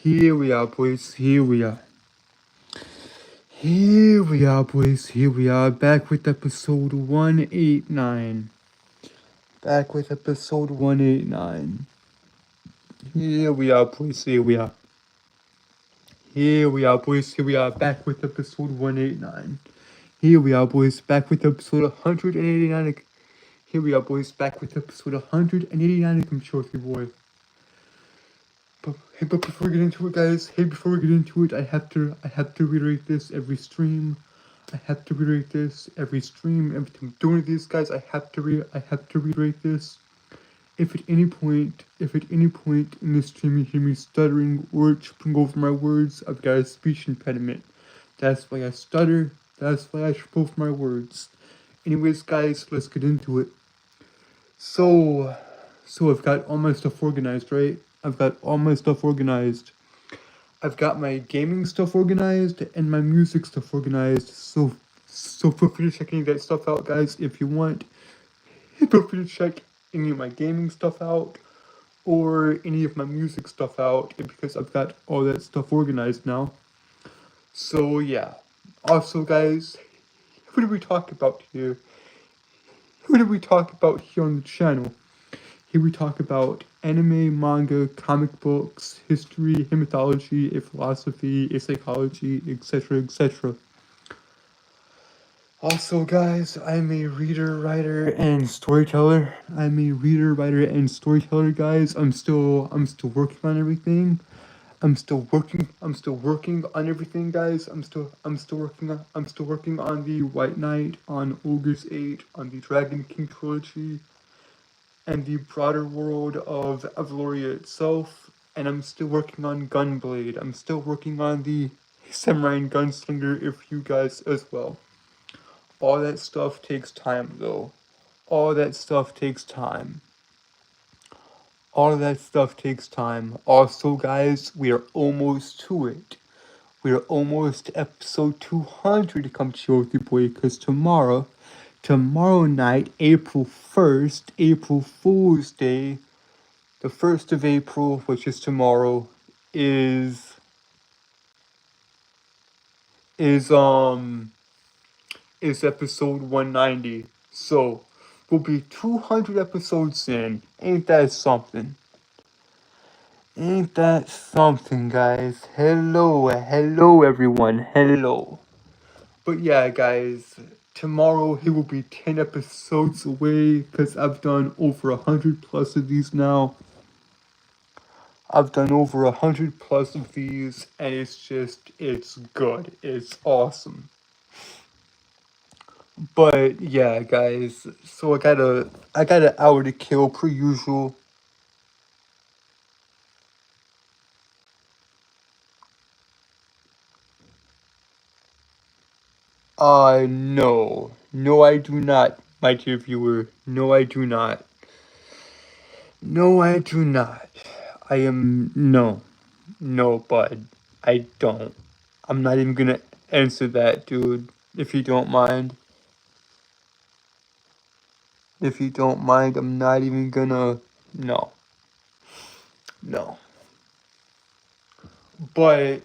Here we are, boys. Here we are. Here we are, boys. Here we are. Back with episode 189. Back with episode 189. Here we are, boys. Here we are. Here we are, boys. Here we are. Back with episode 189. Here we are, boys. Back with episode 189. Here we are, boys. Back with episode 189 of Controlly Boy. But before we get into it, guys, I have to reiterate this every stream. Every time I'm doing this, guys, I have to reiterate this. If at any point in this stream you hear me stuttering or tripping over my words, I've got a speech impediment. That's why I stutter. That's why I trip over my words. Anyways, guys, let's get into it. So I've got all my stuff organized, right? I've got my gaming stuff organized and my music stuff organized. So feel free to check any of that stuff out, guys, if you want. Feel free to check any of my gaming stuff out or any of my music stuff out because I've got all that stuff organized now. So yeah. Also, guys, who do we talk about here? Who do we talk about here on the channel? Here we talk about anime, manga, comic books, history, mythology, philosophy, psychology, etc., etc. Also, guys, I'm a reader, writer, and storyteller. Guys. I'm still working on everything. I'm still working on everything, guys. I'm still working on the White Knight, on Ogre's 8, on the Dragon King trilogy, and the broader world of Avaloria itself, and I'm still working on Gunblade. I'm still working on the Samurai and Gunslinger if you guys as well. All that stuff takes time, though. All that stuff takes time. Also, guys, we are almost to it. We are almost to episode 200 to come chill with you, boy, because tomorrow night, April 1st, April Fool's Day, the 1st of April, which is tomorrow, is episode 190. So we'll be 200 episodes in. Ain't that something? Guys? Hello everyone. Hello. But yeah, guys, tomorrow he will be 10 episodes away because I've done over 100 plus of these now. I've done over 100 plus of these, and it's good. It's awesome. But yeah, guys, so I got an hour to kill per usual. No, I do not, my dear viewer. No, I do not. No, bud. I don't. I'm not even gonna answer that, dude. If you don't mind. I'm not even gonna. No. But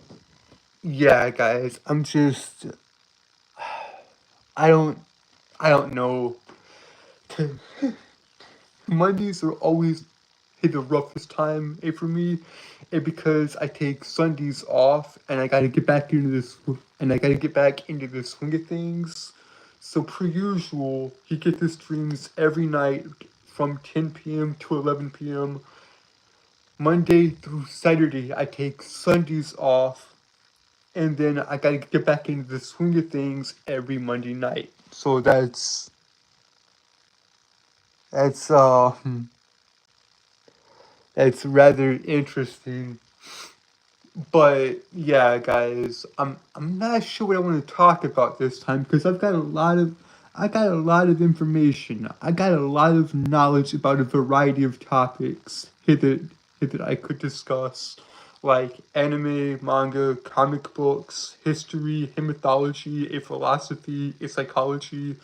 yeah, guys, I'm just. I don't know. Mondays are always the roughest time for me, because I take Sundays off and I gotta get back into this swing of things. So per usual, you get the streams every night from 10 p.m. to 11 p.m. Monday through Saturday, I take Sundays off, and then I gotta get back into the swing of things every Monday night. So that's rather interesting. But yeah, guys, I'm not sure what I want to talk about this time because I've got a lot of information. I got a lot of knowledge about a variety of topics here that I could discuss, like anime, manga, comic books, history, mythology, philosophy, psychology.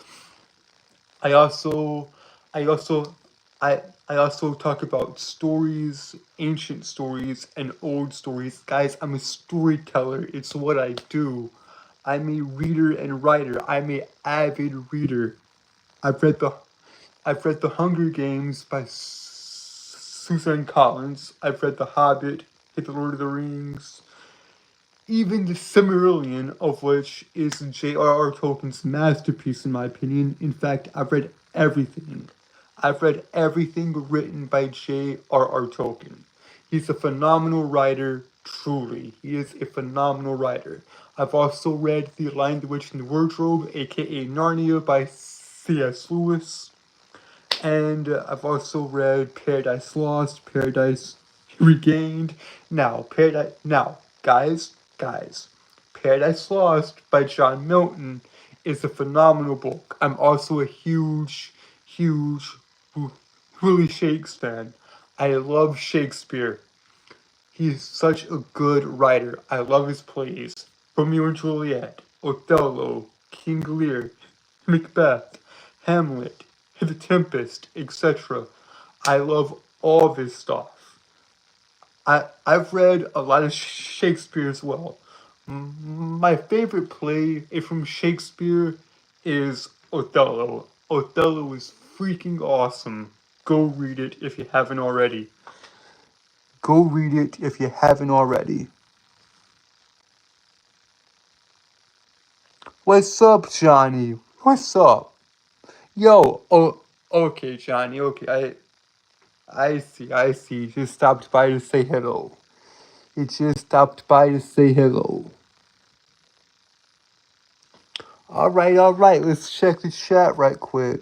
I also I also talk about stories, ancient stories, and old stories. Guys, I'm a storyteller. It's what I do. I'm a reader and writer. I'm a avid reader. I've read the I've read The Hunger Games by Susan Collins. I've read The Hobbit, The Lord of the Rings, even the Silmarillion, of which is J.R.R. Tolkien's masterpiece, in my opinion. In fact, I've read everything. I've read everything written by J.R.R. Tolkien. He's a phenomenal writer, truly. He is a phenomenal writer. I've also read The Lion, the Witch, and the Wardrobe, aka Narnia, by C.S. Lewis. And I've also read Paradise Lost, Paradise Regained. Guys, Paradise Lost by John Milton is a phenomenal book. I'm also a huge Willie Shakespeare fan. I love Shakespeare. He's such a good writer. I love his plays. Romeo and Juliet, Othello, King Lear, Macbeth, Hamlet, The Tempest, etc. I love all of his stuff. I've read a lot of Shakespeare as well. My favorite play from Shakespeare is Othello. Othello is freaking awesome. Go read it if you haven't already. Go read it if you haven't already. What's up, Johnny? What's up? Yo, oh, okay, Johnny, okay, I see. You just stopped by to say hello. You just stopped by to say hello. Alright, let's check the chat right quick.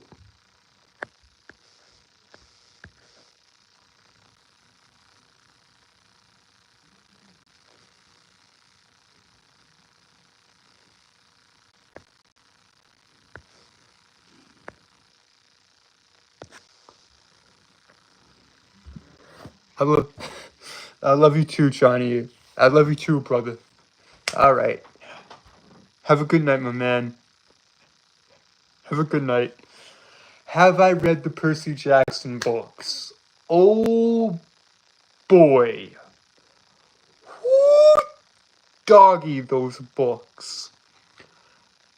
I love, I love you too, Johnny. I love you too, brother. Alright. Have a good night, my man. Have a good night. Have I read the Percy Jackson books? Oh boy. Woo, doggy, those books.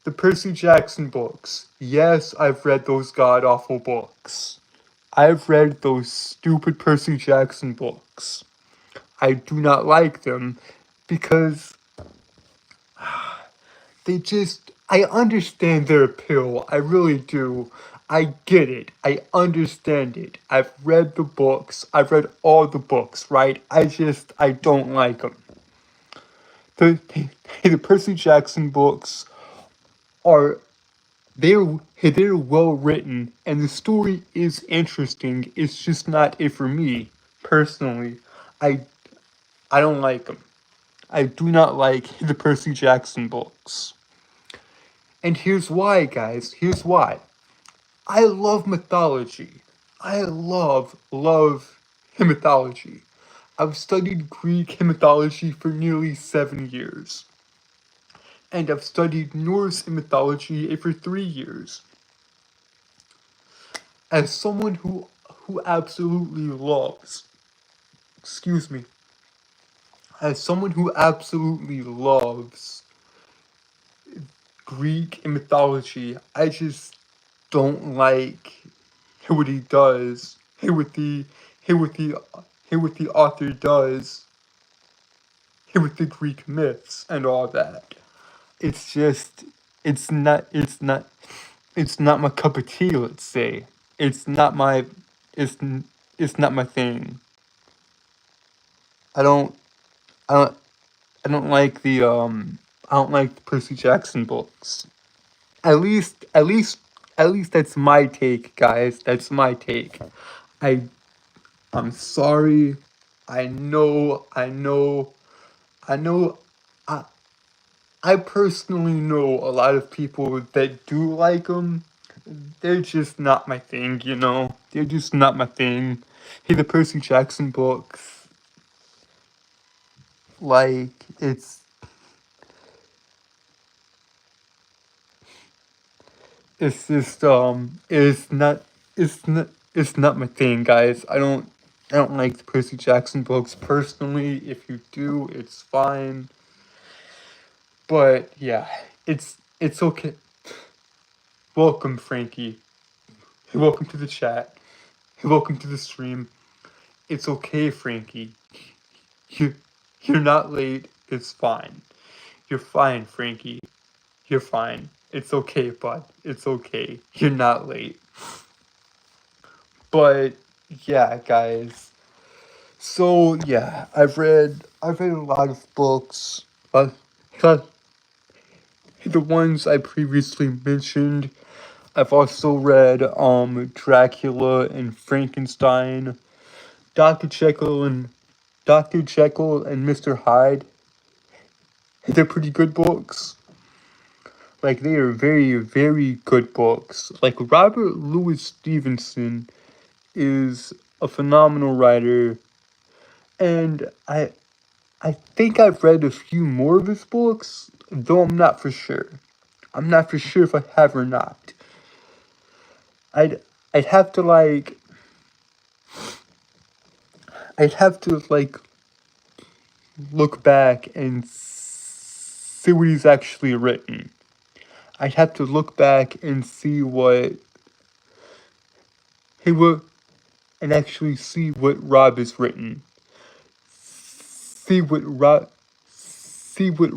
The Percy Jackson books. Yes, I've read those god awful books. I've read those stupid Percy Jackson books. I do not like them because they just. I understand their appeal. I really do. I get it. I understand it. I've read the books. I've read all the books, right? I don't like them. The Percy Jackson books are they're well written and the story is interesting. It's just not it for me personally. I I don't like them. I do not like the Percy Jackson books. And here's why, guys. Here's why. I love mythology. I love mythology. I've studied Greek mythology for nearly 7 years. And I've studied Norse mythology for 3 years. As someone who absolutely loves, excuse me, as someone who absolutely loves Greek mythology, I just don't like what he does, what the what the author does, with the Greek myths and all that. It's just it's not my cup of tea, let's say. It's not my it's it's not my thing. I don't I don't I don't like I don't like the Percy Jackson books. At least at least that's my take, guys. That's my take. I I'm sorry. I know I I personally know a lot of people that do like them. They're just not my thing, you know? They're just not my thing. Hey, the Percy Jackson books, like, it's just, it's not, it's not my thing, guys. I don't like the Percy Jackson books personally. If you do, it's fine. But yeah, it's okay. Welcome, Frankie. Welcome to the chat. Welcome to the stream. It's okay, Frankie. You you're not late. It's fine. You're fine, Frankie. You're fine. It's okay, bud. It's okay. You're not late. But yeah, guys. So yeah, I've read a lot of books. Uh, the ones I previously mentioned. I've also read Dracula and Frankenstein, Dr. Jekyll and Mr. Hyde. They're pretty good books. Like, they are very, very good books. Like, Robert Louis Stevenson is a phenomenal writer, and I think I've read a few more of his books, though I'm not for sure. I'm not for sure if I have or not. I'd I'd have to like I'd have to like look back and see what he's actually written. I'd have to look back and see what he would and actually see what Rob has written. See what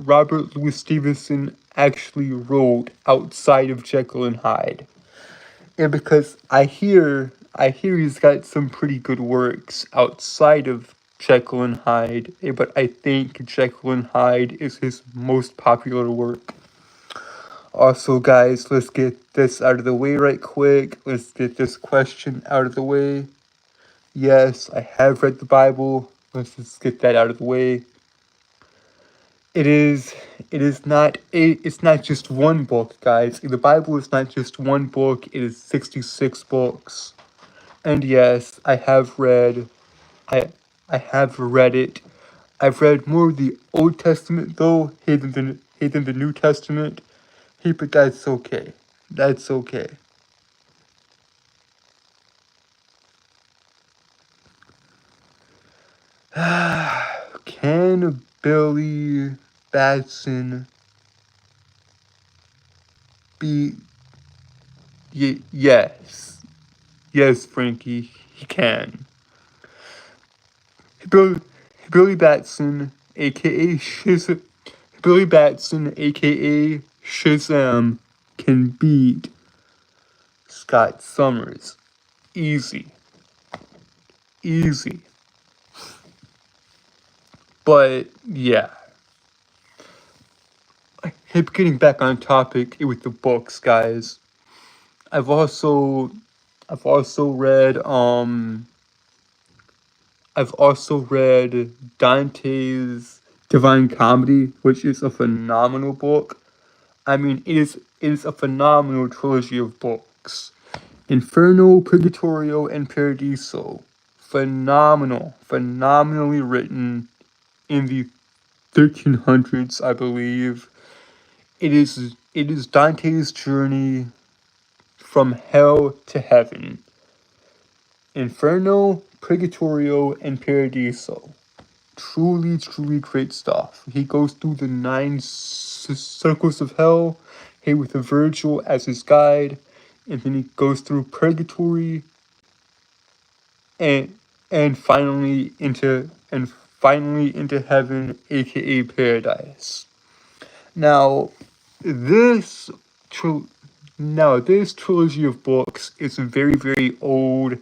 Robert Louis Stevenson actually wrote outside of Jekyll and Hyde. And because I hear he's got some pretty good works outside of Jekyll and Hyde, but I think Jekyll and Hyde is his most popular work. Also, guys, let's get this out of the way right quick. Let's get this question out of the way. Yes, I have read the Bible. Let's just get that out of the way. It's not just one book, guys. The Bible is not just one book, it is 66 books. And yes, I I have read it. I've read more of the Old Testament though, than the New Testament. Hey, but that's okay. That's okay. Can Billy Batson be? Yes, yes, Frankie, he can. Billy, Billy Batson, aka Billy Batson, aka Shazam, can beat Scott Summers. Easy. Easy. But yeah. Hey, getting back on topic with the books, guys. I've also read Dante's Divine Comedy, which is a phenomenal book. I mean, it is a phenomenal trilogy of books. Inferno, Purgatorio, and Paradiso. Phenomenally written in the 1300s, I believe. It is Dante's journey from hell to heaven. Inferno, Purgatorio, and Paradiso. Truly great stuff. He goes through the 9 circles of hell, here with Virgil as his guide, and then he goes through Purgatory, and finally into heaven, aka paradise. Now, this this trilogy of books is very old.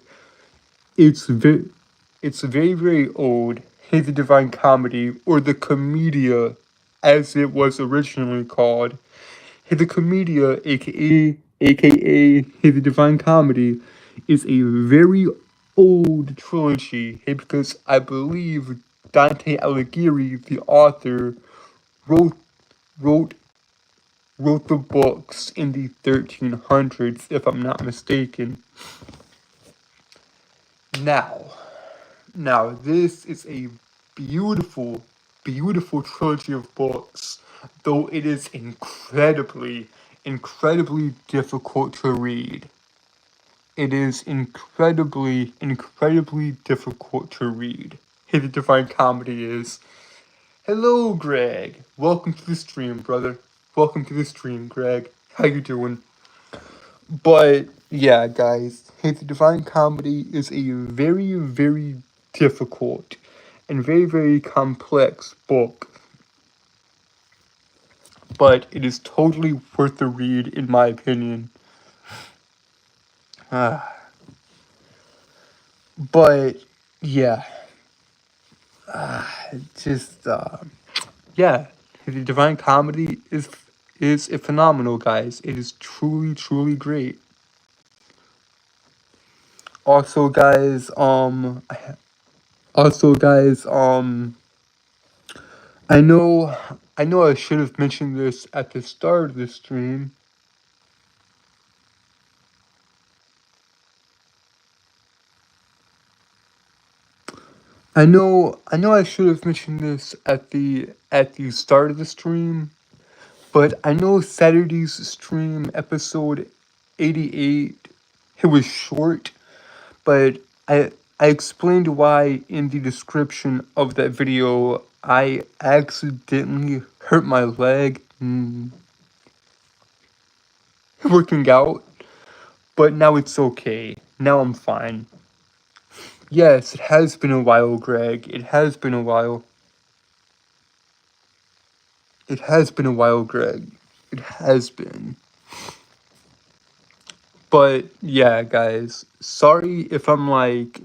It's very old. Hey, the Divine Comedy, or the Commedia, as it was originally called. Hey, the Commedia, aka Hey, the Divine Comedy, is a very old trilogy. Hey, because I believe Dante Alighieri, the author, wrote wrote wrote the books in the 1300s, if I'm not mistaken. Now, this is a beautiful trilogy of books, though it is incredibly difficult to read. it is incredibly, incredibly difficult to read. Hey, the Divine Comedy is, hello, Greg. Welcome to the stream, brother. Welcome to the stream, Greg. How you doing? But yeah, guys, Hey, the Divine Comedy is a very, very difficult and very, very complex book. But it is totally worth the read, in my opinion. But yeah, just yeah, the Divine Comedy is a phenomenal, guys. It is truly, truly great. Also, guys, also, guys, I know, I should have mentioned this at the start of the stream. I should have mentioned this at the start of the stream, but I know Saturday's stream, episode 88, it was short, but I explained why in the description of that video. I accidentally hurt my leg working out, but now it's okay. Now I'm fine. Yes, it has been a while, Greg. It has been a while. It has been a while, Greg. It has been. But yeah, guys, sorry if I'm like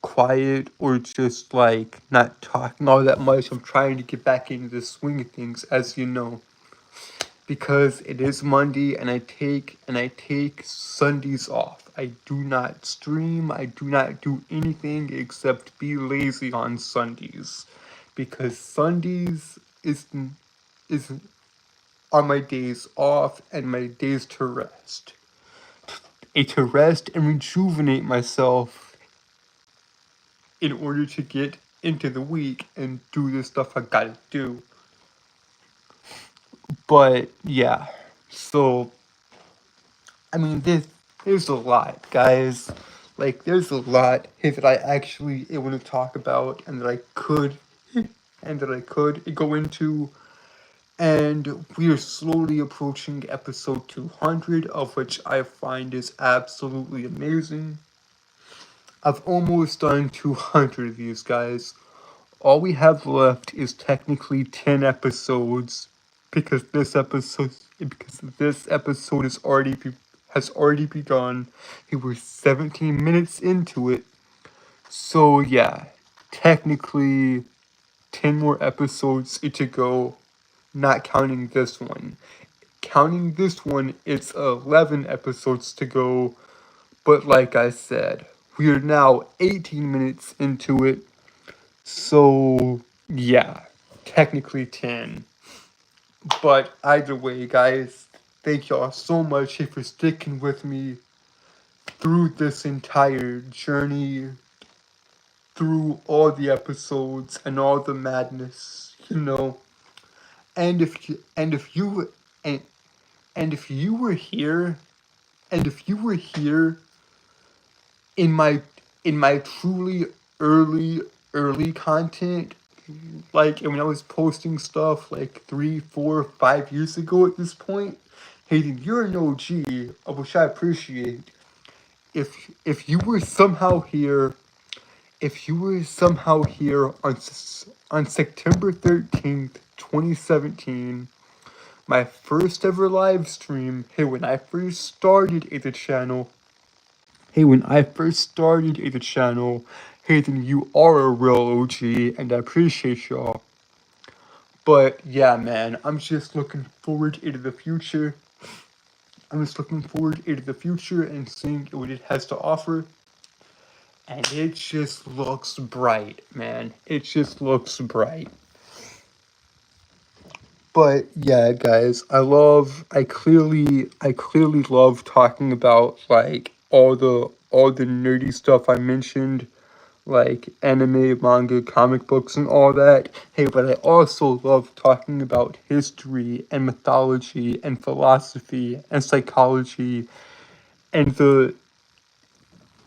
quiet or just like not talking all that much. I'm trying to get back into the swing of things, as you know. Because it is Monday and I take Sundays off. I do not stream, I do not do anything except be lazy on Sundays. Because Sundays is are my days off and my days to rest. To rest and rejuvenate myself in order to get into the week and do the stuff I gotta do. But yeah, so I mean, there's a lot, guys. Like, there's a lot here that I actually want to talk about and that I could go into. And we are slowly approaching episode 200, of which I find is absolutely amazing. I've almost done 200 of these, guys. All we have left is technically 10 episodes because this episode has already begun. We're 17 minutes into it. So yeah, technically 10 more episodes to go, not counting this one. Counting this one, it's 11 episodes to go. But like I said, we are now 18 minutes into it. So yeah, technically 10. But either way, guys, thank y'all so much for sticking with me through this entire journey, through all the episodes and all the madness, you know. And if you and if you and if you were here, and if you were here in my truly early content, like when I was posting stuff like 3, 4, 5 years ago at this point, Hayden, you're an OG, which I appreciate. If you were somehow here, on September 13th, 2017, my first ever live stream, when I first started the channel, then you are a real OG, and I appreciate y'all. But yeah, man, I'm just looking forward into the future. I'm just looking forward into the future and seeing what it has to offer. And it just looks bright, man. It just looks bright. But yeah, guys, I clearly love talking about like all the nerdy stuff I mentioned, like anime, manga, comic books, and all that. But I also love talking about history and mythology and philosophy and psychology and the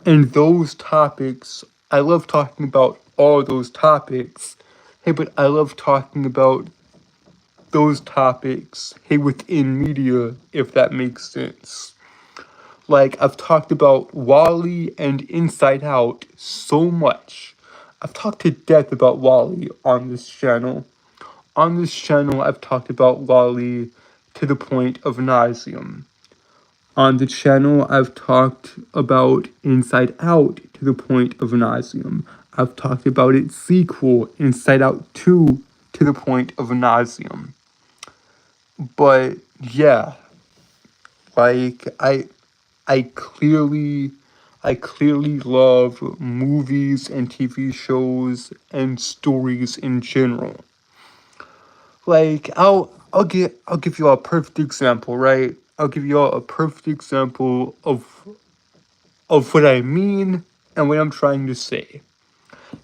And those topics, I love talking about all those topics. Hey, but I love talking about those topics, hey, within media, if that makes sense. Like, I've talked about Wall-E and Inside Out so much. I've talked to death about Wall-E on this channel. On this channel, I've talked about Wall-E to the point of nauseum. On the channel, I've talked about Inside Out to the point of nauseum. I've talked about its sequel, Inside Out 2, to the point of nauseum. But yeah, like I clearly love movies and TV shows and stories in general. Like I'll give you a perfect example, right? I'll give you all a perfect example of what I mean and what I'm trying to say.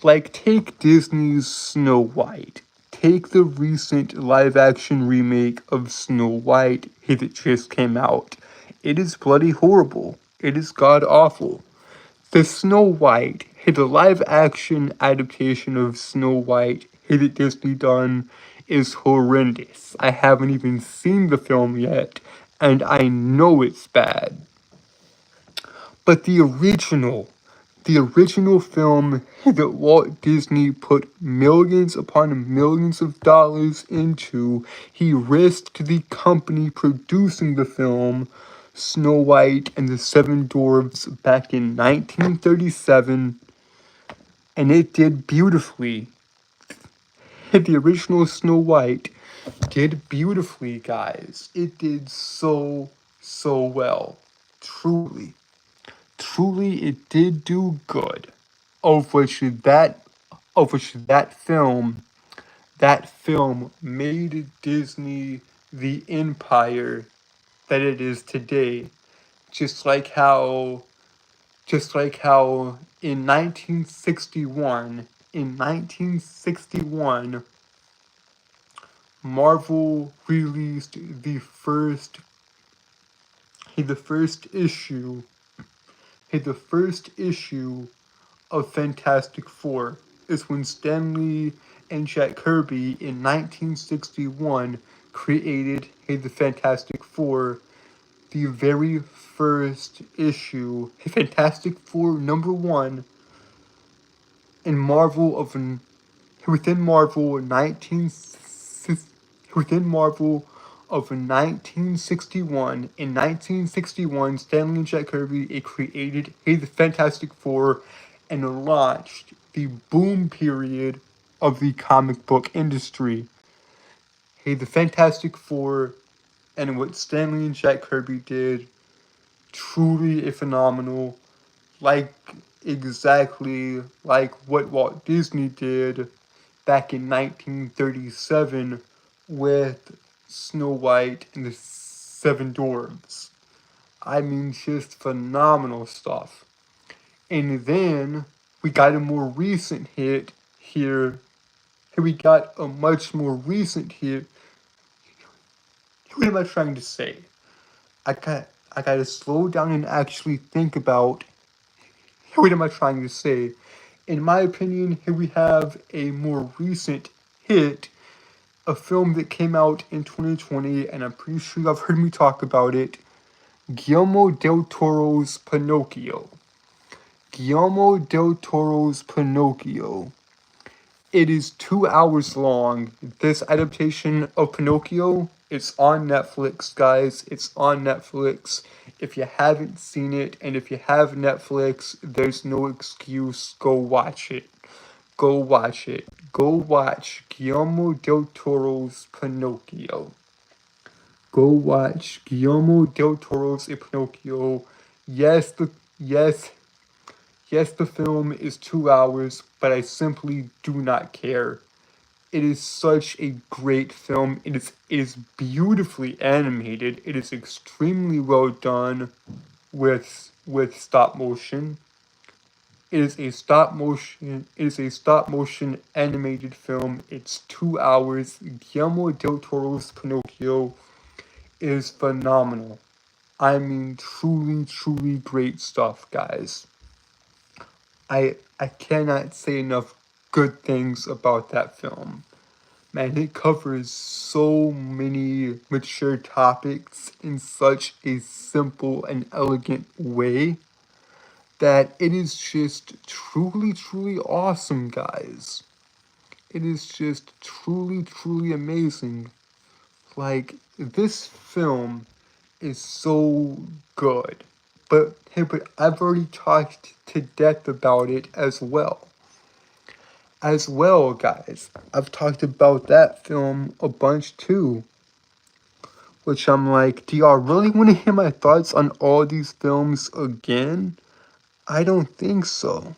Like, take Disney's Snow White. Take the recent live action remake of Snow White that just came out. It is bloody horrible. It is god awful. The Snow White, the live action adaptation of Snow White that Disney done is horrendous. I haven't even seen the film yet, and I know it's bad. But the original film that Walt Disney put millions upon millions of dollars into, he risked the company producing the film, Snow White and the Seven Dwarfs, back in 1937, and it did beautifully. The original Snow White did beautifully, guys. It did so well. Truly. Truly, it did do good. Of which that film made Disney the empire that it is today. Just like how in 1961, Marvel released the first issue of Fantastic Four is when Stan Lee and Jack Kirby in 1961 created the Fantastic Four, the very first issue, Fantastic Four #1 in Marvel of within Marvel 1961. In 1961, Stan Lee and Jack Kirby created the Fantastic Four and launched the boom period of the comic book industry. The Fantastic Four and what Stan Lee and Jack Kirby did, truly a phenomenal, like exactly like what Walt Disney did back in 1937 with Snow White and the Seven Dwarfs. I mean, just phenomenal stuff. And then we got a more recent hit here. We got a much more recent hit. What am I trying to say? I gotta slow down and actually think about what am I trying to say. In my opinion, here we have a more recent hit, a film that came out in 2020, and I'm pretty sure you've heard me talk about it. Guillermo del Toro's Pinocchio. Guillermo del Toro's Pinocchio. It is 2 hours long. This adaptation of Pinocchio, it's on Netflix, guys. It's on Netflix. If you haven't seen it, and if you have Netflix, there's no excuse. Go watch it. Go watch it. Go watch Guillermo del Toro's Pinocchio. Go watch Guillermo del Toro's Pinocchio. Yes, the film is 2 hours, but I simply do not care. It is such a great film. It is beautifully animated. It is extremely well done with stop motion. It is a stop motion animated film. It's 2 hours. Guillermo del Toro's Pinocchio is phenomenal. I mean, truly great stuff, guys. I cannot say enough good things about that film. Man, it covers so many mature topics in such a simple and elegant way that it is just truly, truly awesome, guys. It is just truly, truly amazing. Like, this film is so good. But hey, but I've already talked to death about it as well. As well, guys. I've talked about that film a bunch too. Which I'm like, do y'all really want to hear my thoughts on all these films again? I don't think so.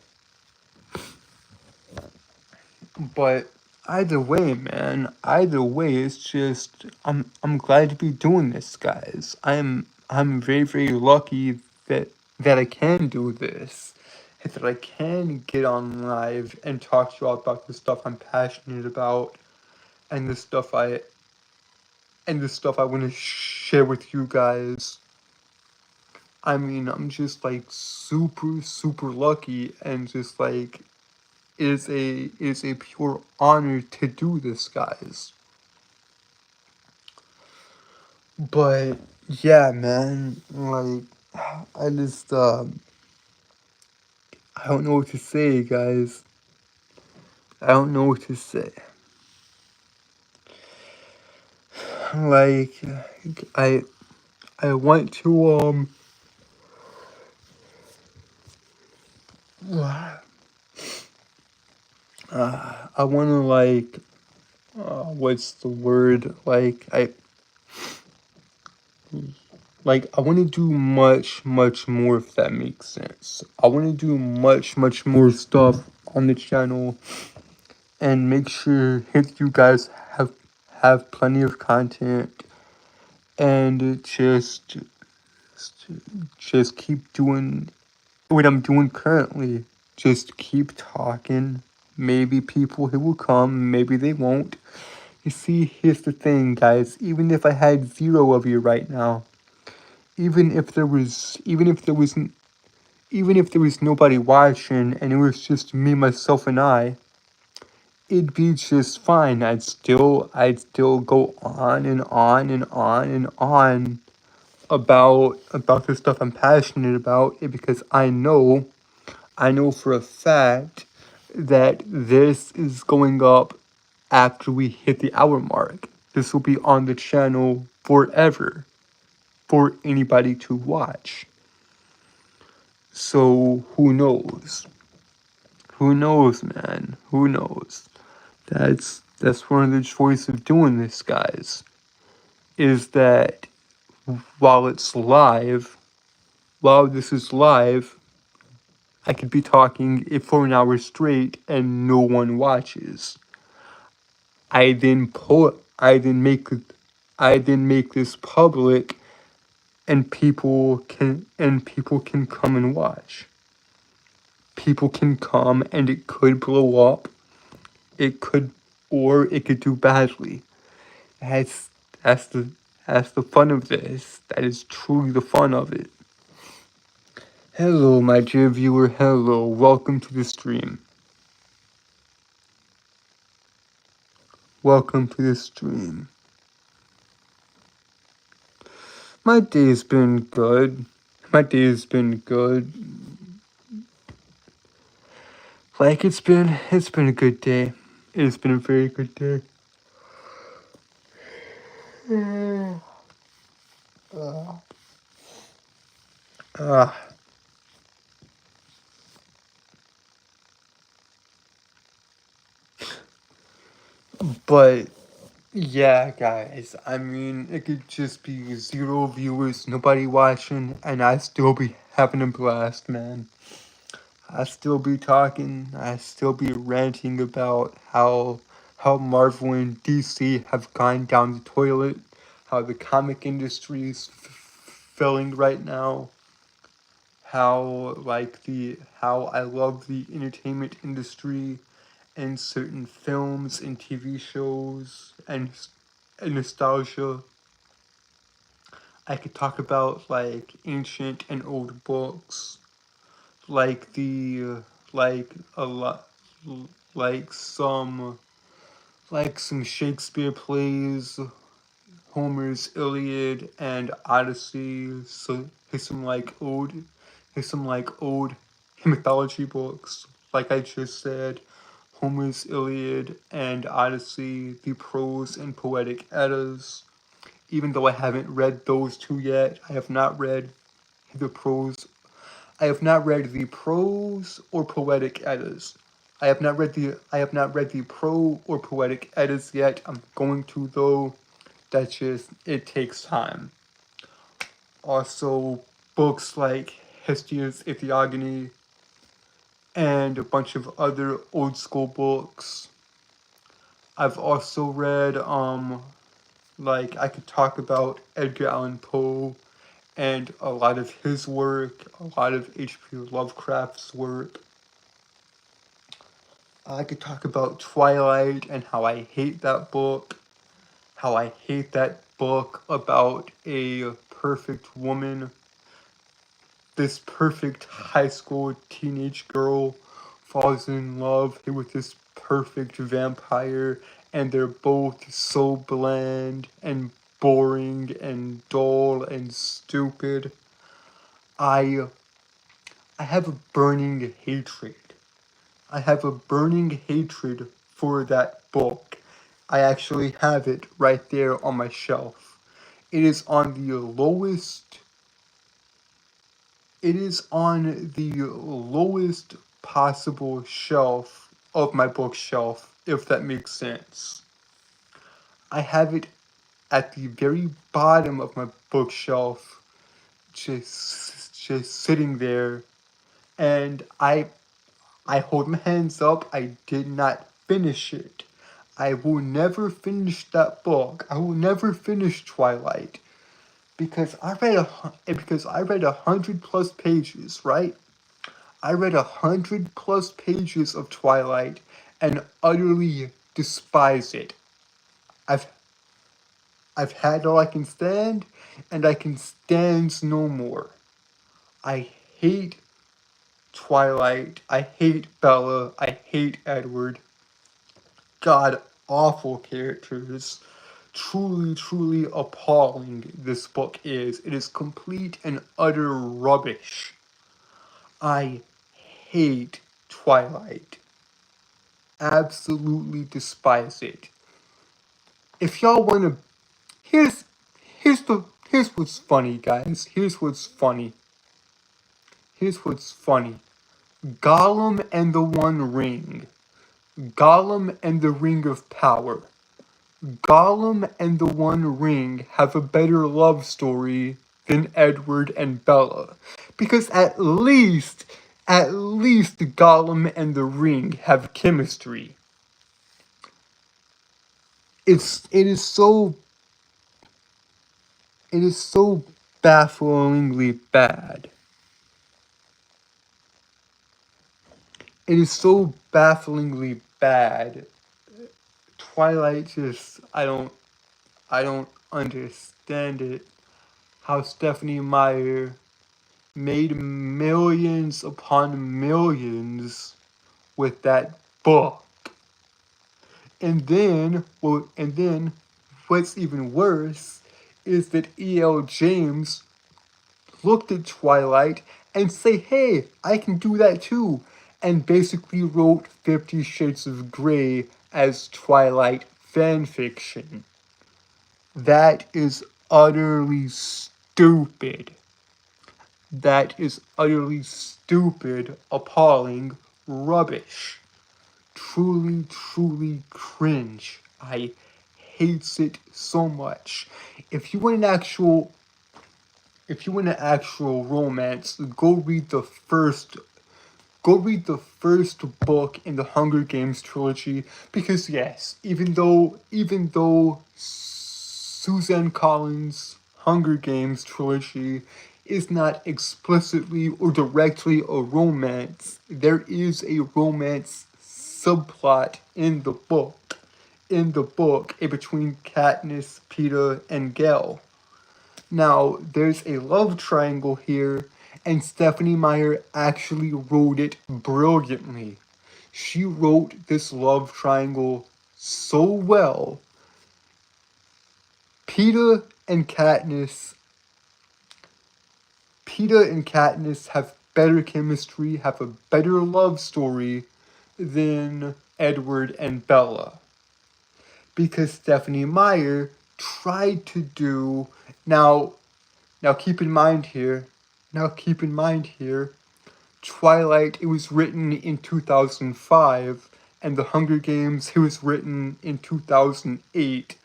But either way, man, either way, it's just I'm glad to be doing this, guys. I'm very, very lucky that I can do this. That I can get on live and talk to you all about the stuff I'm passionate about and the stuff I want to share with you guys. I mean, I'm just like super, super lucky and just like it is a pure honor to do this, guys. But yeah, man, like I just I don't know what to say, guys. I don't know what to say. Like I I want to I want to like what's the word? Like I want to do much, much more, if that makes sense. I want to do much, much more stuff on the channel and make sure you guys have plenty of content and just keep doing what I'm doing currently. Just keep talking. Maybe people who will come, maybe they won't. You see, here's the thing, guys. Even if I had 0 of you right now, even if there was even if there was nobody watching and it was just me, myself, and I, it'd be just fine. I'd still go on and on and on and on about the stuff I'm passionate about, because I know for a fact that this is going up after we hit the hour mark. This will be on the channel forever for anybody to watch. So who knows? Who knows, man? Who knows? That's one of the joys of doing this, guys. Is that while it's live, while this is live, I could be talking for an hour straight and no one watches. I then make this public, and people can come and watch. People can come and it could blow up. It could, or it could do badly. That's that's the that's the fun of this. That is truly the fun of it. Hello, my dear viewer. Hello. Welcome to the stream. Welcome to the stream. My day's been good. My day's been good. Like it's been a good day. It's been a very good day. Ah, but yeah, guys. I mean, it could just be 0 viewers, nobody watching, and I still be having a blast, man. I still be talking. I still be ranting about how Marvel and DC have gone down the toilet, how the comic industry is failing right now, how I love the entertainment industry and certain films and TV shows and nostalgia. I could talk about like ancient and old books, like the like a lot, like some Shakespeare plays, Homer's Iliad and Odyssey. So here's some old mythology books. Like I just said, Homer's Iliad and Odyssey, the prose and poetic Eddas. Even though I haven't read those two yet, I have not read the prose. I have not read the prose or poetic Eddas. I have not read the pro or poetic Eddas yet. I'm going to though. That's just it takes time. Also, books like Hestia's Itheogony and a bunch of other old school books. I've also read like I could talk about Edgar Allan Poe and a lot of his work, a lot of H.P. Lovecraft's work. I could talk about Twilight and how I hate that book, how I hate that book about a perfect woman. This perfect high school teenage girl falls in love with this perfect vampire, and they're both so bland and boring and dull and stupid. I I have a burning hatred. I have a burning hatred for that book. I actually have it right there on my shelf. It is on the lowest It is on the lowest possible shelf of my bookshelf, if that makes sense. I have it at the very bottom of my bookshelf, just sitting there, and I hold my hands up. I did not finish it. I will never finish that book. I will never finish Twilight. Because I read 100 plus pages, right? I read 100 plus pages of Twilight and utterly despise it. I've I've had all I can stand, and I can stand no more. I hate Twilight. I hate Bella. I hate Edward. God awful characters. Truly, truly appalling this book is. It is complete and utter rubbish. I hate Twilight. Absolutely despise it. If y'all wanna here's here's what's funny, guys. Here's what's funny. Here's what's funny. Gollum and the One Ring. Gollum and the Ring of Power. Gollum and the One Ring have a better love story than Edward and Bella. Because at least Gollum and the Ring have chemistry. It is so bafflingly bad. It is so bafflingly bad. Twilight just I don't understand it. How Stephanie Meyer made millions upon millions with that book. And then what's even worse is that E.L. James looked at Twilight and say, "Hey, I can do that too," and basically wrote 50 Shades of Grey as Twilight fanfiction. That is utterly stupid. That is utterly stupid, appalling rubbish. Truly, truly cringe. I hate it so much. If you want an actual romance, go read the first book in the Hunger Games trilogy, because yes, even though Suzanne Collins' Hunger Games trilogy is not explicitly or directly a romance, there is a romance subplot in the book. Between Katniss, Peeta, and Gale. Now, there's a love triangle here, And Stephanie Meyer actually wrote it brilliantly. She wrote this love triangle so well. Peeta and Katniss have better chemistry, have a better love story than Edward and Bella. Because Stephanie Meyer tried to do now keep in mind here, Twilight, it was written in 2005, and The Hunger Games, it was written in 2008.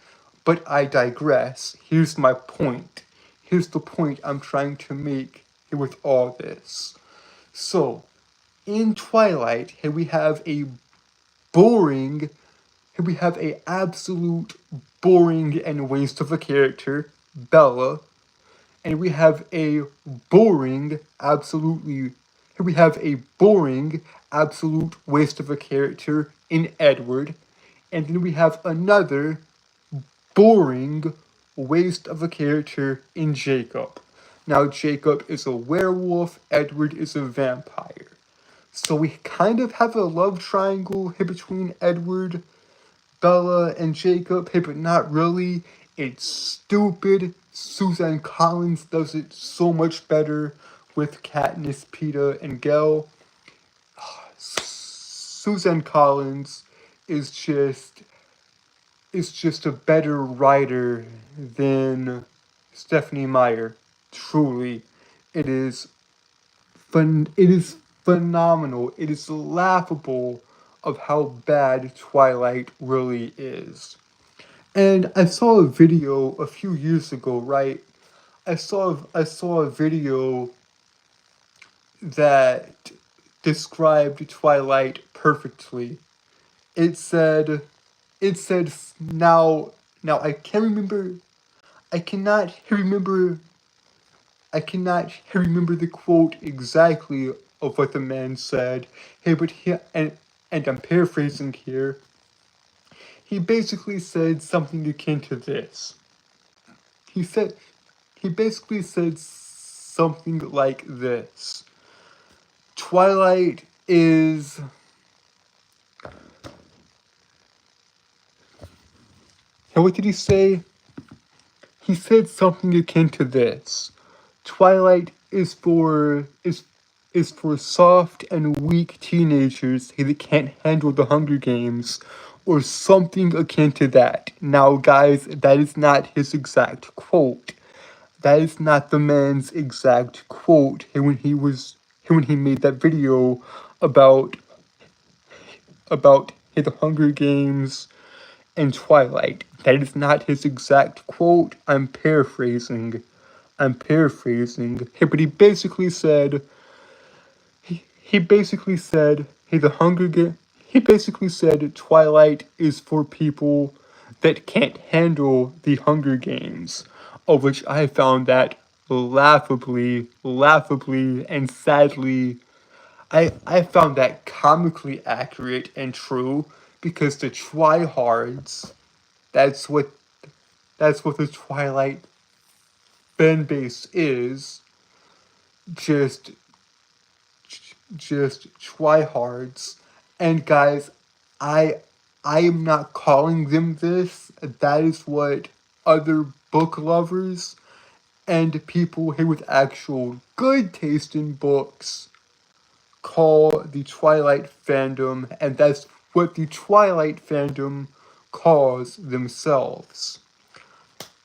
But I digress. Here's my point. Here's the point I'm trying to make with all this. So, in Twilight, here we have a absolute boring and waste of a character, Bella, and we have a boring, absolute waste of a character in Edward, and then we have another boring waste of a character in Jacob. Now, Jacob is a werewolf, Edward is a vampire. So we kind of have a love triangle here between Edward, Bella, and Jacob, but not really. It's stupid. Suzanne Collins does it so much better with Katniss, Peeta, and Gel. Suzanne Collins is just a better writer than Stephanie Meyer. Truly, it is phenomenal. It is laughable of how bad Twilight really is. And I saw a video a few years ago, right? I saw a video that described Twilight perfectly. It said now I can't remember I cannot remember the quote exactly of what the man said. And I'm paraphrasing here. He basically said something akin to this. He said he basically said something like this. Twilight is and what did he say? He said something akin to this. Twilight is for soft and weak teenagers that can't handle the Hunger Games, or something akin to that. Now, guys, that is not his exact quote. That is not the man's exact quote when he made that video about the Hunger Games and Twilight. That is not his exact quote. I'm paraphrasing. Hey, but he basically said, hey, he basically said Twilight is for people that can't handle the Hunger Games, of which I found that laughably, and sadly, I found that comically accurate and true, because the tryhards, that's what the Twilight fan base is, just tryhards. And guys, I am not calling them this. That is what other book lovers and people here with actual good taste in books call the Twilight fandom, and that's what the Twilight fandom calls themselves.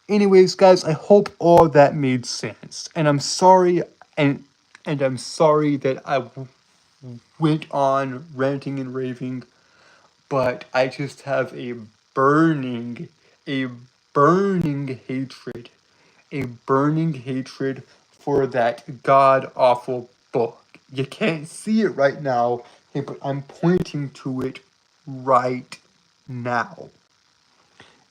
Anyways, guys, I hope all that made sense, and I'm sorry, and I'm sorry that I went on ranting and raving, but I just have a burning hatred, for that god awful book. You can't see it right now, but I'm pointing to it right now.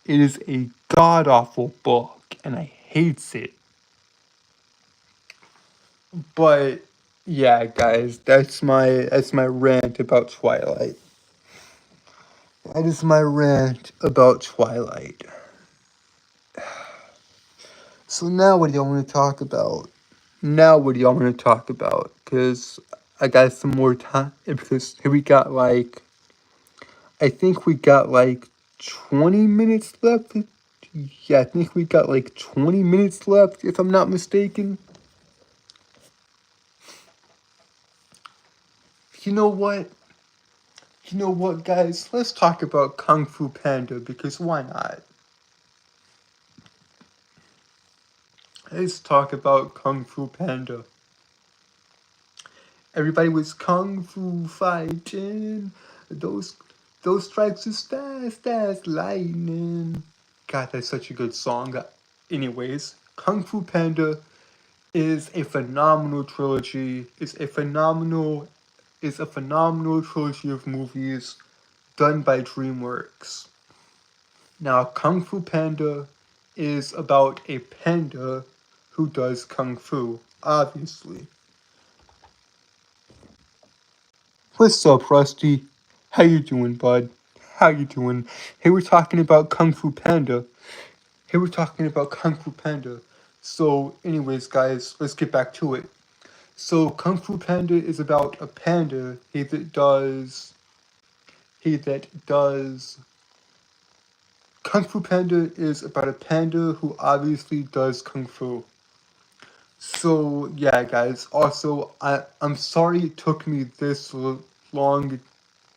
It is a god awful book, and I hates it. But yeah, guys, that's my rant about Twilight. That is my rant about Twilight. So now what do y'all want to talk about? Now, what do y'all want to talk about? Because I got some more time. Because here we got like, I think we got like 20 minutes left. Yeah, I think we got like 20 minutes left, if I'm not mistaken. You know what? You know what, guys? Let's talk about Kung Fu Panda, because why not? Let's talk about Kung Fu Panda. Everybody was kung fu fighting. Those those strikes are fast as lightning. God, that's such a good song. Anyways, Kung Fu Panda is a phenomenal trilogy. Is a phenomenal trilogy of movies done by DreamWorks. Now, Kung Fu Panda is about a panda who does kung fu, obviously. What's up, Rusty? How you doing, bud? How you doing? Hey, we're talking about Kung Fu Panda. Hey, we're talking about Kung Fu Panda. So, anyways, guys, let's get back to it. So, Kung Fu Panda is about a panda. He that does. Kung Fu Panda is about a panda who obviously does kung fu. So yeah, guys. Also, I'm sorry it took me this long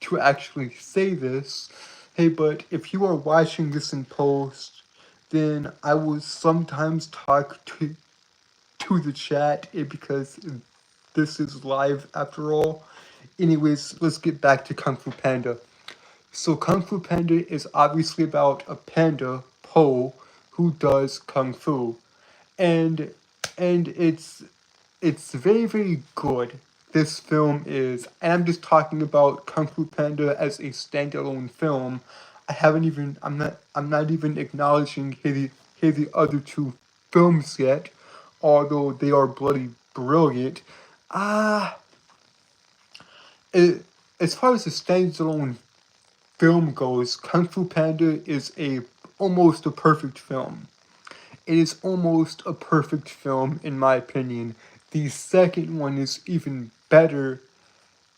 to actually say this. Hey, but if you are watching this in post, then I will sometimes talk to the chat because this is live after all. Anyways, let's get back to Kung Fu Panda. So Kung Fu Panda is obviously about a panda, Po, who does kung fu, and it's very very good. This film is, and I'm just talking about Kung Fu Panda as a standalone film. I'm not even acknowledging the other two films yet, although they are bloody brilliant. Ah, it, as far as the standalone film goes, Kung Fu Panda is a almost a perfect film. It is almost a perfect film in my opinion. The second one is even better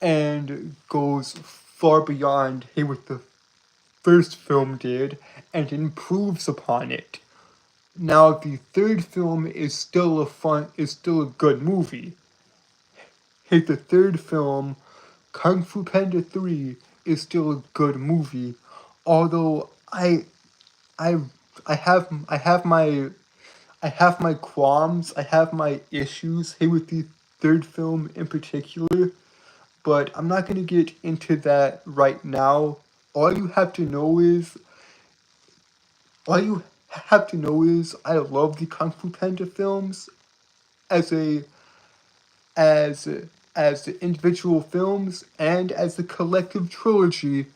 and goes far beyond what the first film did and improves upon it. Now the third film is still a good movie. The third film, Kung Fu Panda 3, is still a good movie. Although I I have my qualms, I have my issues with the third film in particular, but I'm not going to get into that right now. All you have to know is, all you have to know is, I love the Kung Fu Panda films as a as as the individual films and as the collective trilogy,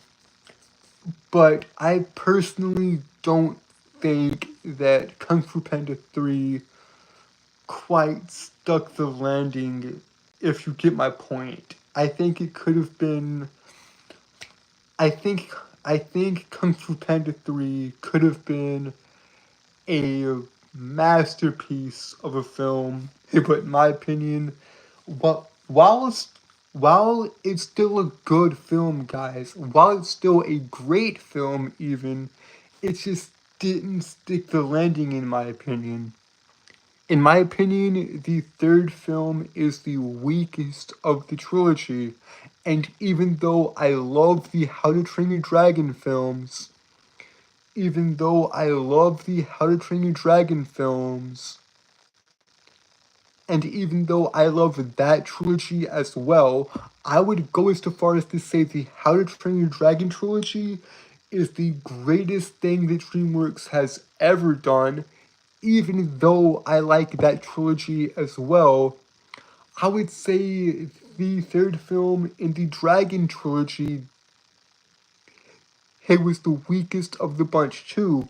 but I personally don't think that Kung Fu Panda 3 quite stuck the landing, if you get my point. I think it could have been. I think I think Kung Fu Panda 3 could have been a masterpiece of a film, but in my opinion, while it's still a good film, guys, while it's still a great film, even, it just didn't stick the landing, in my opinion. In my opinion, the third film is the weakest of the trilogy, and even though I love the How to Train Your Dragon films, even though I love the How to Train Your Dragon films, and even though I love that trilogy as well, I would go as far as to say the How to Train Your Dragon trilogy is the greatest thing that DreamWorks has ever done. Even though I like that trilogy as well, I would say the third film in the Dragon trilogy, it was the weakest of the bunch too.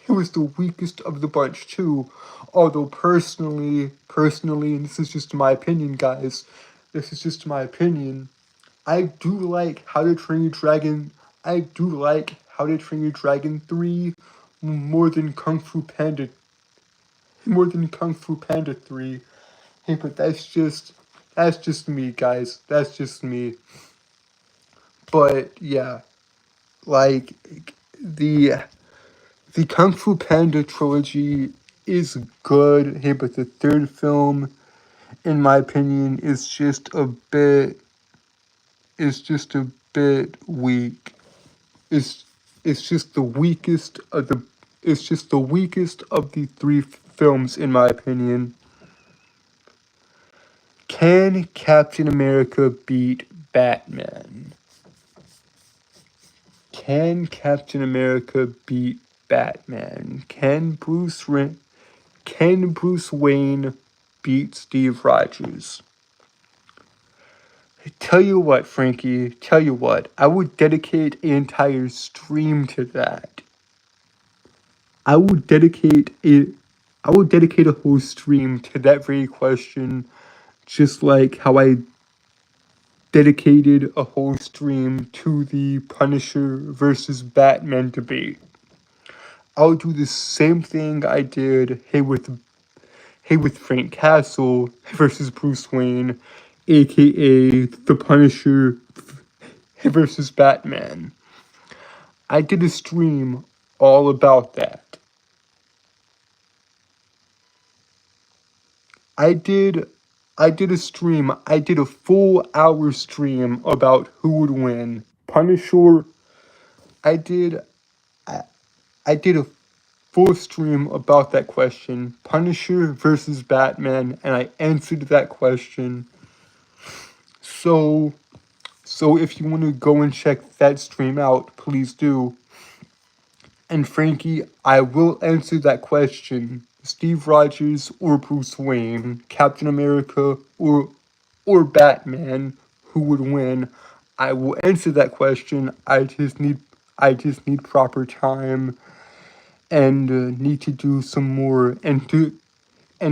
It was the weakest of the bunch too. Although personally, and this is just my opinion, guys, this is just my opinion, I do like How to Train Your Dragon. I do like How to Train Your Dragon 3 more than Kung Fu Panda 3. Hey, but that's just me, guys. That's just me. But yeah, like the the Kung Fu Panda trilogy is good. Hey, but the third film, in my opinion, is just a bit weak. It's it's just the weakest of the it's just the weakest of the three films, in my opinion. Can Captain America beat Batman? Can Captain America beat Batman? Can Bruce Wayne beat Steve Rogers? Tell you what, Frankie, tell you what, I would dedicate an entire stream to that. I would dedicate it I would dedicate a whole stream to that very question, just like how I dedicated a whole stream to the Punisher versus Batman debate. I'll do the same thing I did with Frank Castle versus Bruce Wayne, aka the Punisher versus Batman. I did a stream all about that. I did a full hour stream about who would win. Punisher I did I, I did a full stream about that question. Punisher versus Batman, and I answered that question. So if you want to go and check that stream out, please do. And Frankie, I will answer that question. Steve Rogers or Bruce Wayne, Captain America or Batman, who would win? I will answer that question. I just need proper time and need to do some more and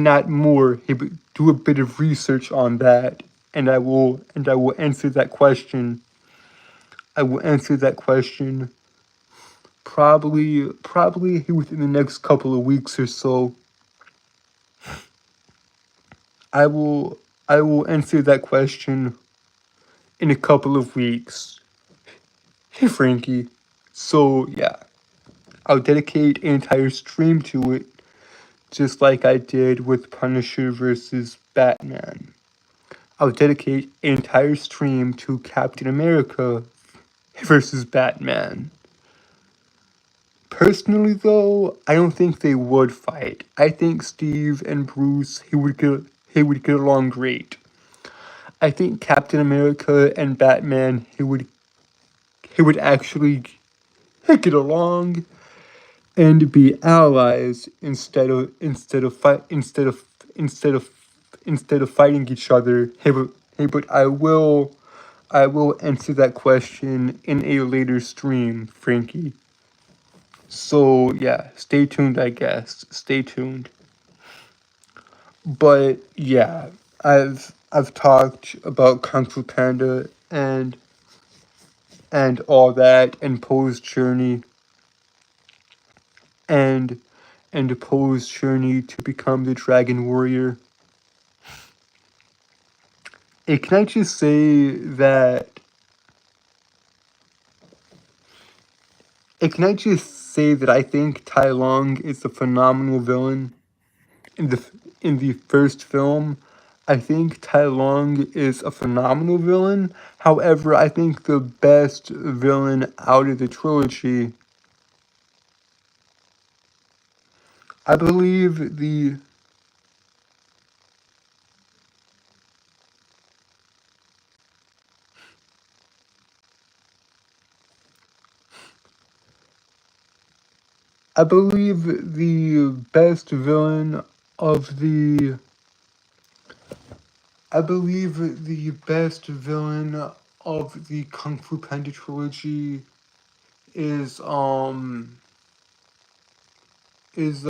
not more, but do a bit of research on that, and I will answer that question. I will answer that question probably within the next couple of weeks or so. I will answer that question in a couple of weeks. Hey Frankie. So yeah, I'll dedicate an entire stream to it, just like I did with Punisher versus Batman. I'll dedicate an entire stream to Captain America versus Batman. Personally, though, I don't think they would fight. I think Steve and Bruce he would get along great. I think Captain America and Batman he would actually get along and be allies instead of fighting each other. But I will answer that question in a later stream, Frankie. So yeah, stay tuned, I guess. Stay tuned. But yeah, I've talked about Kung Fu Panda and all that, and Poe's journey and Poe's journey to become the Dragon Warrior. Hey, can I just say that I think Tai Long is a phenomenal villain in the first film. I think Tai Long is a phenomenal villain. However, I think the best villain out of the trilogy, I believe the best villain of the I believe the best villain of the Kung Fu Panda trilogy is is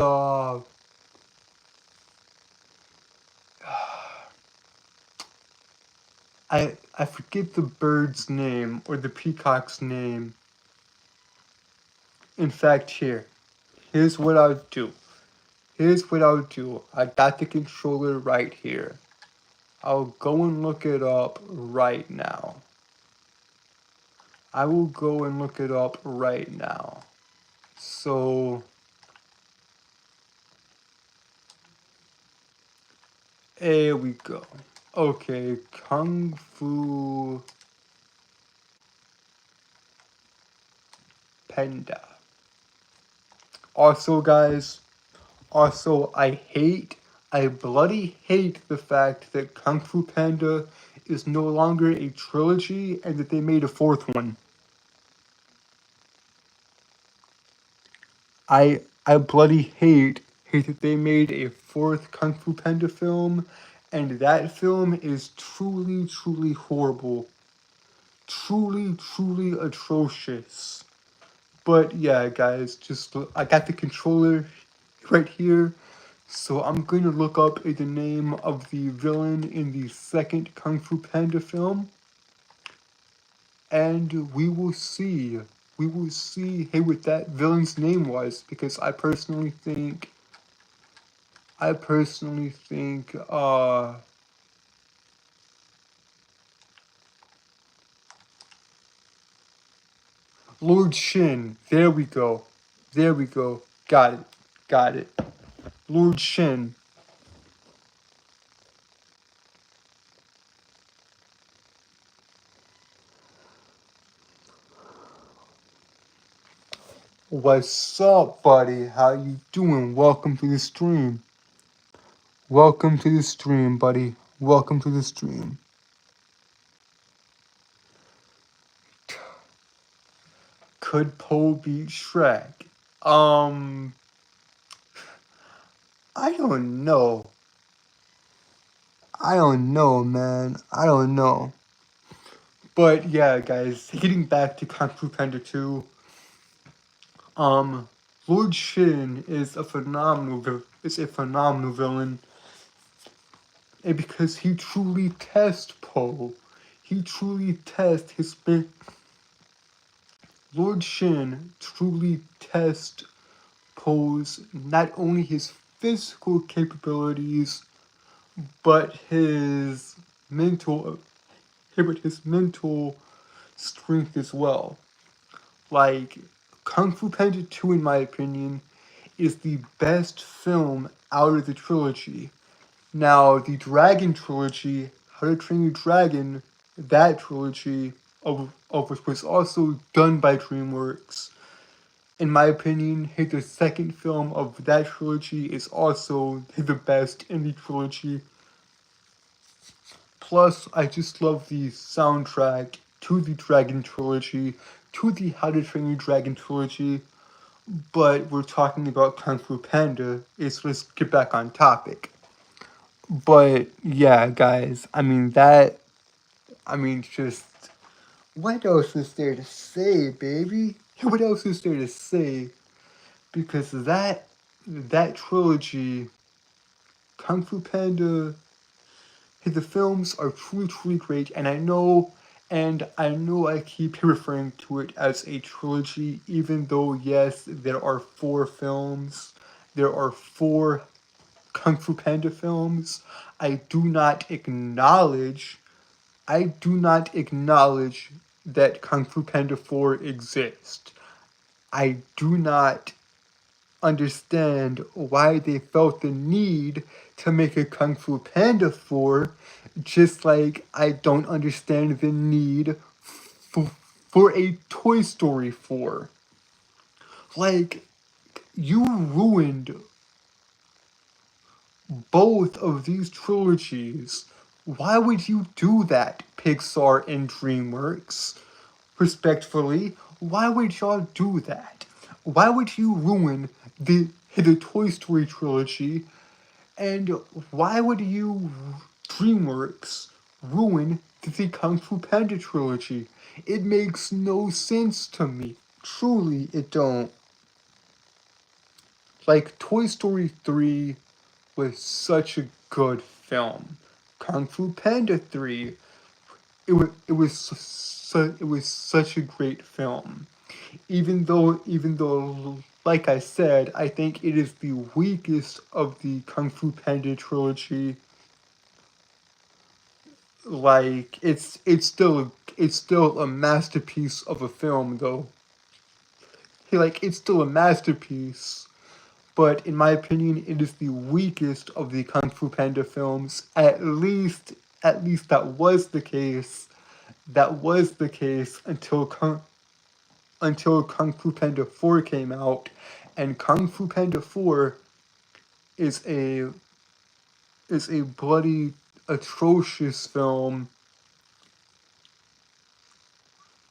I forget the bird's name or the peacock's name. In fact, here's what I'll do. I got the controller right here. I'll go and look it up right now. I will go and look it up right now. So, there we go. Okay, Kung Fu Panda. Also, guys, I bloody hate the fact that Kung Fu Panda is no longer a trilogy and that they made a fourth one. I bloody hate that they made a fourth Kung Fu Panda film, and that film is truly horrible. Truly atrocious. But yeah, guys, I got the controller right here, so I'm going to look up the name of the villain in the second Kung Fu Panda film, and we will see. We will see, hey, what that villain's name was, because I personally think, Lord Shin. There we go. There we go. Got it. Got it. Lord Shin. What's up, buddy? How you doing? Welcome to the stream. Welcome to the stream, buddy. Welcome to the stream. Could Poe beat Shrek? I don't know. I don't know, man. I don't know. But yeah, guys, getting back to Kung Fu Panda 2, Lord Shin is a phenomenal villain, and because he truly tests Poe. He truly tests his Lord Shin truly tests Poe's not only his physical capabilities, but his mental strength as well. Like, Kung Fu Panda 2, in my opinion, is the best film out of the trilogy. Now, the Dragon trilogy, How to Train Your Dragon, that trilogy, of which was also done by DreamWorks, in my opinion, the second film of that trilogy is also the best in the trilogy. Plus, I just love the soundtrack to the Dragon trilogy, to the How to Train Your Dragon trilogy, but we're talking about Kung Fu Panda, so let's get back on topic. But yeah, guys, just what else is there to say, baby? What else is there to say? Because that trilogy, Kung Fu Panda, the films are truly great, and I know I keep referring to it as a trilogy, even though yes, there are 4 films, there are 4 Kung Fu Panda films. I do not acknowledge that Kung Fu Panda 4 exists. I do not understand why they felt the need to make a Kung Fu Panda 4, just like I don't understand the need for a Toy Story 4. Like, you ruined both of these trilogies. Why would you do that, Pixar and DreamWorks? Respectfully, why would y'all do that? Why would you ruin the Toy Story trilogy? And why would you, DreamWorks, ruin the Kung Fu Panda trilogy? It makes no sense to me. Truly, it don't. Like, Toy Story 3 was such a good film. Kung Fu Panda 3, it was such a great film. Even though, like I said, I think it is the weakest of the Kung Fu Panda trilogy. like it's still a masterpiece of a film though. Like it's still a masterpiece, but in my opinion, it is the weakest of the Kung Fu Panda films. At least that was the case. That was the case until Kung Fu Panda 4 came out, and Kung Fu Panda 4 is a bloody atrocious film.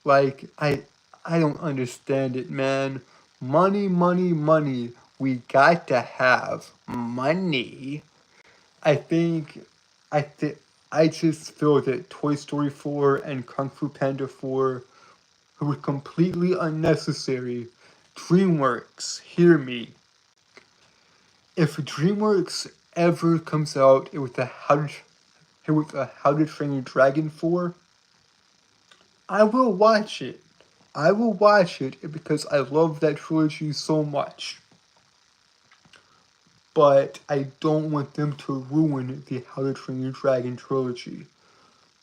Like I don't understand it, man. Money, money, money. We got to have money. I think I think I just feel that Toy Story 4 and Kung Fu Panda 4 were completely unnecessary. DreamWorks, hear me. If DreamWorks ever comes out with a How to Train Your Dragon 4, I will watch it. I will watch it because I love that trilogy so much. But I don't want them to ruin the How to Train Your Dragon trilogy.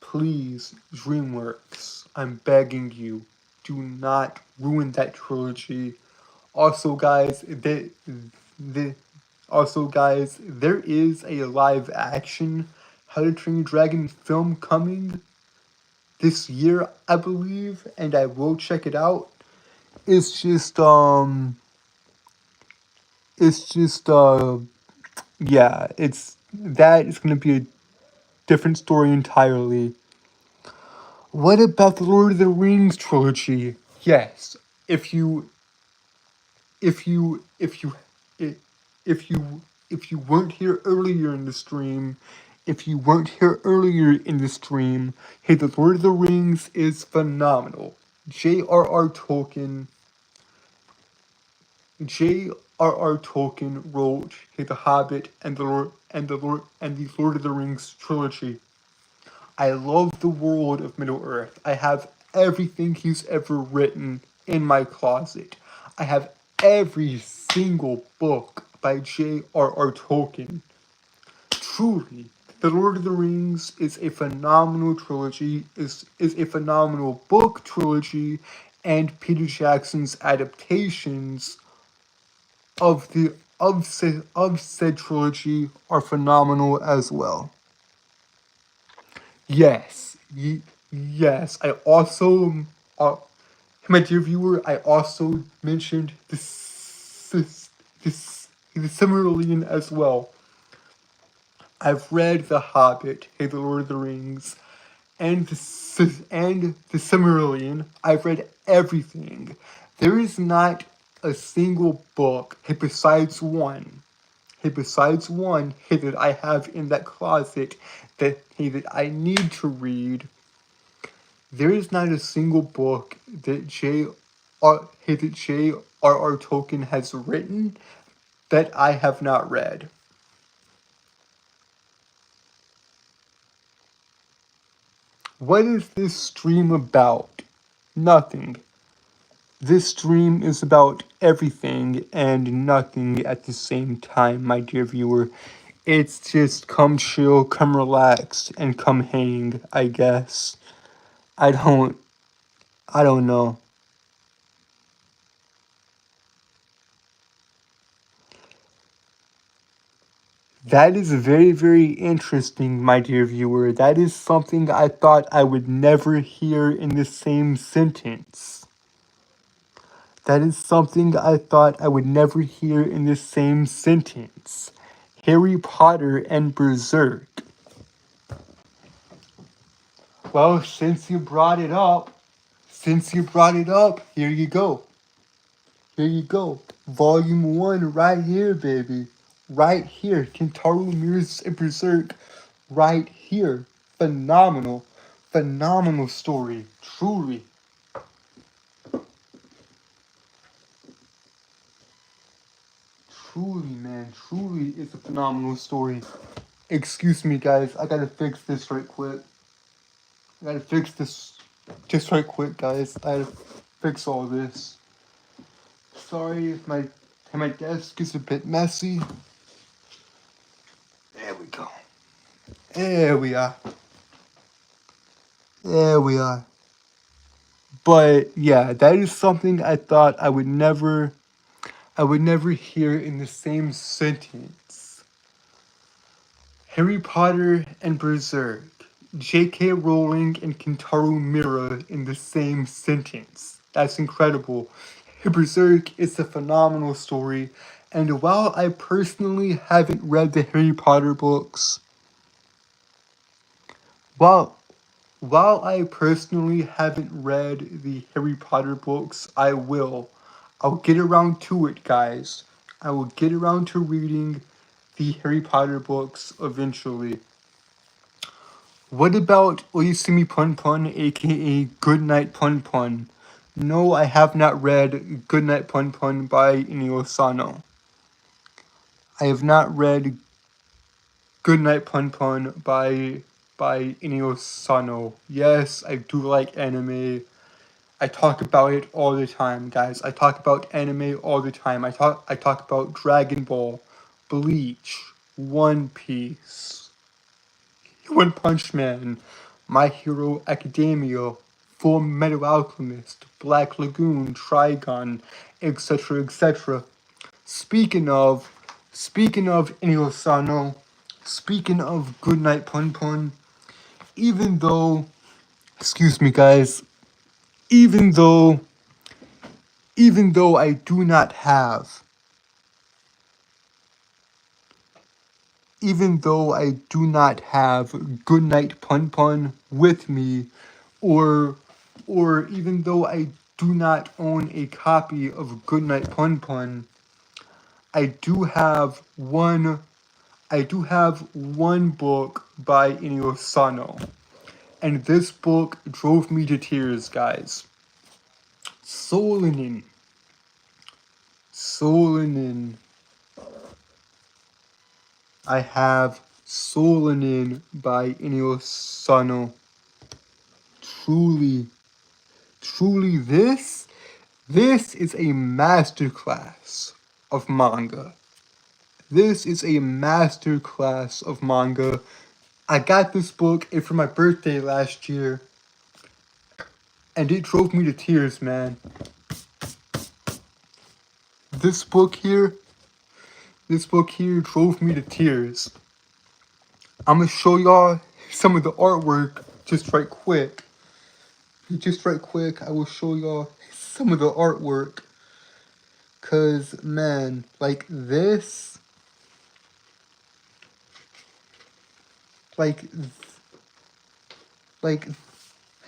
Please, DreamWorks, I'm begging you, do not ruin that trilogy. Also, guys, there is a live action How to Train Your Dragon film coming this year, I believe, and I will check it out. It's just yeah, it's gonna be a different story entirely. What about the Lord of the Rings trilogy? Yes, if you if you if you i- if you if you weren't here earlier in the stream, hey, the Lord of the Rings is phenomenal. J.R.R. Tolkien J.R.R. Tolkien wrote The Hobbit and the Lord of the Rings trilogy. I love the world of Middle Earth. I have everything he's ever written in my closet. I have every single book by J.R.R. Tolkien. Truly, The Lord of the Rings is a phenomenal trilogy, is a phenomenal book trilogy, and Peter Jackson's adaptations of said trilogy are phenomenal as well. Yes, yes. Uh, my dear viewer, I also mentioned the Silmarillion as well. I've read The Hobbit, Hey, the Lord of the Rings, and the Silmarillion. I've read everything. There is not a single book, besides one, that I have in that closet that I need to read. There is not a single book that J.R.R. Tolkien has written that I have not read. What is this stream about? Nothing. This stream is about everything and nothing at the same time, my dear viewer. It's just come chill, come relax, and come hang, I guess. I don't I don't know. That is very, very interesting, my dear viewer. That is something I thought I would never hear in the same sentence. That is something I thought I would never hear in the same sentence. Harry Potter and Berserk. Well, here you go. Here you go. Volume 1 right here, baby. Right here. Kentaro Miura's Berserk. Right here. Phenomenal. Phenomenal story. Truly. Truly, man. Truly is a phenomenal story. Excuse me, guys. I gotta fix this right quick. I gotta fix this just right quick, guys. I gotta fix all this. Sorry if my desk is a bit messy. There we go. There we are. There we are. But yeah, that is something I thought I would never hear in the same sentence. Harry Potter and Berserk. J.K. Rowling and Kentaro Miura in the same sentence. That's incredible. Berserk is a phenomenal story, and while I personally haven't read the Harry Potter books, while while I personally haven't read the Harry Potter books, I will. I'll get around to it, guys. I will get around to reading the Harry Potter books eventually. What about Oyasumi Pun Pun, aka Goodnight Pun Pun? No, I have not read Goodnight Pun Pun by Inio Sano. I have not read Goodnight Pun Pun by Inio Sano. Yes, I do like anime. I talk about it all the time, guys. I talk about anime all the time. I talk about Dragon Ball, Bleach, One Piece, One Punch Man, My Hero Academia, Full Metal Alchemist, Black Lagoon, Trigun, etc., etc. Speaking of Inio Sano, speaking of Goodnight Pun Pun, even though, excuse me, guys, even though even though I do not have, even though I do not have Goodnight Pun Pun with me, or even though I do not own a copy of Goodnight Pun Pun, I do have one. I do have one book by Inio Sano, and this book drove me to tears, guys. Solanin. Solanin. I have Solanin by Inio Sano. Truly, truly, this is a masterclass of manga. This is a masterclass of manga. I got this book for my birthday last year, and it drove me to tears, man. This book here drove me to tears. I'm gonna show y'all some of the artwork just right quick. I will show y'all some of the artwork. Cause man, like this, like like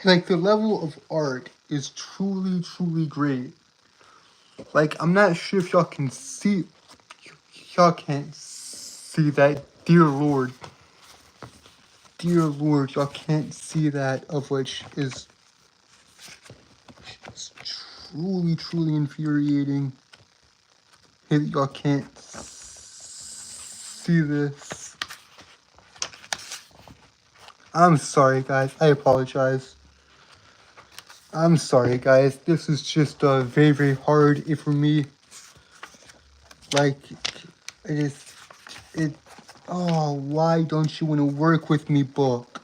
like the level of art is truly, truly great. Like I'm not sure if y'all can see, y'all can't see that. Dear Lord, y'all can't see that, of which is truly, truly infuriating. Hey, y'all can't see this. I'm sorry, guys. I apologize. I'm sorry, guys. This is just very, very hard for me. Like, it. Oh, why don't you want to work with me, book?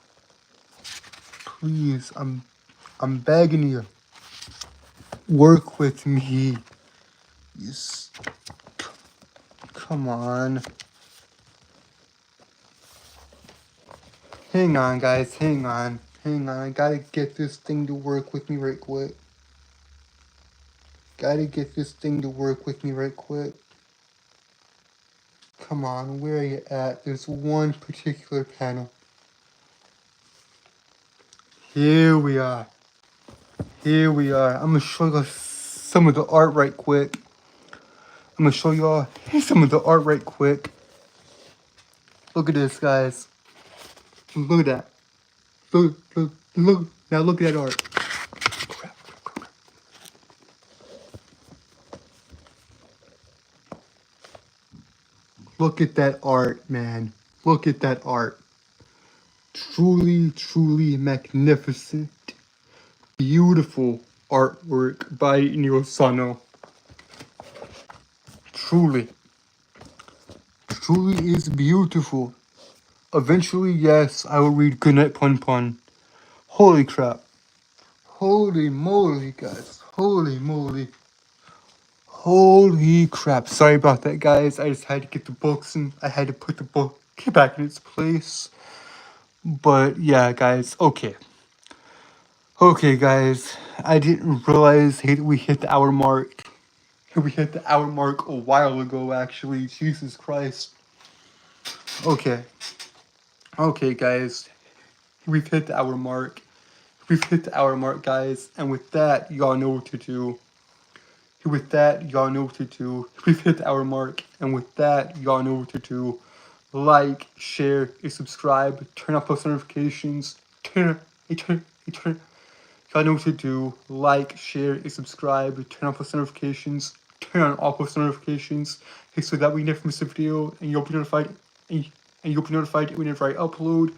Please, I'm begging you. Work with me. Yes. Come on. Hang on, guys. Hang on. I gotta get this thing to work with me right quick. Come on, where are you at? There's one particular panel. Here we are. I'm gonna show you some of the art right quick. Look at this, guys. Look at that. Look. Now look at that art. Look at that art, man. Look at that art. Truly, truly magnificent. Beautiful artwork by Inio Sano. Truly is beautiful. Eventually, yes, I will read Goodnight Pun Pun. Holy crap. Holy moly, guys. Holy moly. Holy crap. Sorry about that, guys. I just had to get the books and I had to put the book back in its place. But yeah, guys. Okay. Okay, guys. I didn't realize we hit the hour mark. We hit the hour mark a while ago, actually. Jesus Christ. Okay. Okay, guys. We've hit the hour mark. We've hit the hour mark, guys. And with that, y'all know what to do. With that, y'all know what to do. We've hit the hour mark. And with that, y'all know what to do. Like, share, and subscribe. Turn on post notifications. Turn. Y'all know what to do. Like, share, and subscribe. Turn on post notifications. Turn on all post notifications. So that we never miss a video and you'll be notified. And you'll be notified whenever I upload.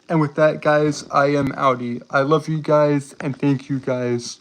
And with that, guys, I am outie. I love you guys and thank you guys.